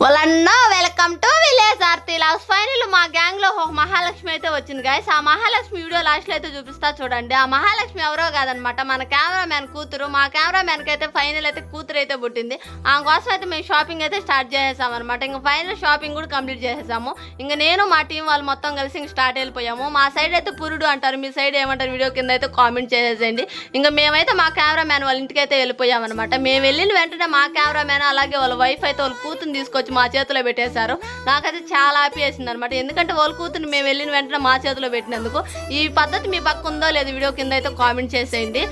వాళ్ళన్నా welcome to village ఆర్తి లాస్. ఫైనల్ మా గ్యాంగ్ లో ఒక మహాలక్ష్మి అయితే వచ్చింది గైస్. ఆ మహాలక్ష్మి వీడియో లాస్ట్ లో అయితే చూపిస్తా చూడండి. ఆ మహాలక్ష్మి ఎవరో కాదనమాట, మన కెమెరా మ్యాన్ కూతురు. మా కెమెరా మ్యాన్ కి అయితే ఫైనల్ అయితే కూతురు అయితే పుట్టింది. ఆ కోసం అయితే మేము షాపింగ్ అయితే స్టార్ట్ చేసేసాం అనమాట. ఇంకా ఫైనల్ షాపింగ్ కూడా కంప్లీట్ చేసేసాము. ఇంకా నేను మా టీం వాళ్ళు మొత్తం కలిసి ఇంక స్టార్ట్ వెళ్ళిపోయాము. మా సైడ్ అయితే పురుడు అంటారు, మీ సైడ్ ఏమంటారు వీడియో కింద అయితే కామెంట్ చేసేసేయండి. ఇంకా మేమైతే మా కెమెరా మ్యాన్ వాళ్ళ ఇంటికి అయితే వెళ్ళిపోయాం అనమాట. మేము వెళ్ళిన వెంటనే మా కెమెరా మ్యాన్ అలాగే వాళ్ళ వైఫ్ అయితే వాళ్ళ కూతురుని తీసుకొచ్చి మా చేతిలో పెట్టేశారు. నాకైతే చాలా హ్యాపీ వేసింది అనమాట. ఎందుకంటే వాళ్ళ కూతురుని మేము వెళ్ళిన వెంటనే మా చేతిలో పెట్టినందుకు. ఈ పద్ధతి మీ పక్క ఉందో లేదు వీడియో కింద అయితే కామెంట్ చేసేయండి.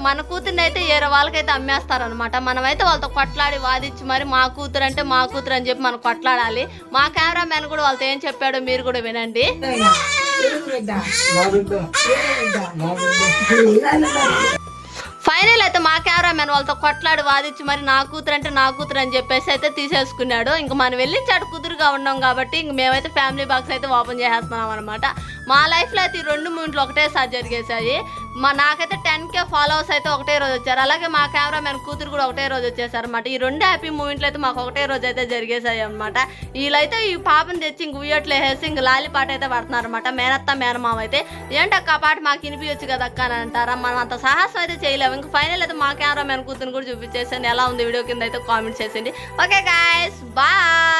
మన కూతురుని అయితే వేరే వాళ్ళకైతే అమ్మేస్తారనమాట. మనమైతే వాళ్ళతో కొట్లాడి వాదించి మరి మా కూతురు అంటే మా కూతురు అని చెప్పి మనం కొట్లాడాలి. మా కెమెరా మ్యాన్ కూడా వాళ్ళతో ఏం చెప్పాడో మీరు కూడా వినండి. ఫైనల్ అయితే మా కెమెరా మ్యాన్ వాళ్ళతో కొట్లాడి వాదించి మరి నా కూతురు అంటే నా కూతురు అని చెప్పేసి అయితే తీసేసుకున్నాడు. ఇంక మనం వెళ్ళించాడు కుదురుగా ఉన్నాం కాబట్టి ఇంక మేమైతే ఫ్యామిలీ బాక్స్ అయితే ఓపెన్ చేసేస్తున్నాం అనమాట. మా లైఫ్లో అయితే ఈ 2 మూమెంట్లు ఒకటేసారి జరిగేసాయి. నాకైతే 10K ఫాలోవర్స్ అయితే ఒకటే రోజు వచ్చారు. అలాగే మా కెమెరా మ్యాన్ కూతురు కూడా ఒకటే రోజు వచ్చేసారు అనమాట. ఈ 2 హ్యాపీ మూమెంట్లు అయితే మాకు ఒకటే రోజు అయితే జరిగేసాయి అనమాట. వీళ్ళైతే ఈ పాపను తెచ్చి ఇంక ఉయ్యట్లు వేసేసి ఇంక లాలి పాట అయితే పడుతున్నారు అనమాట. మేనత్త మేనమామ అయితే ఏంటక్క ఆ పాట మాకు వినిపించచ్చు కదా అక్క అని అంటారా. మనం అంత సాహసం అయితే చేయలేము. ఇంక ఫైనల్ అయితే మా కెమెరా మ్యాన్ కూతురుని కూడా చూపించేసాను. ఎలా ఉంది వీడియో కింద అయితే కామెంట్ చేసేయండి. Okay guys, bye.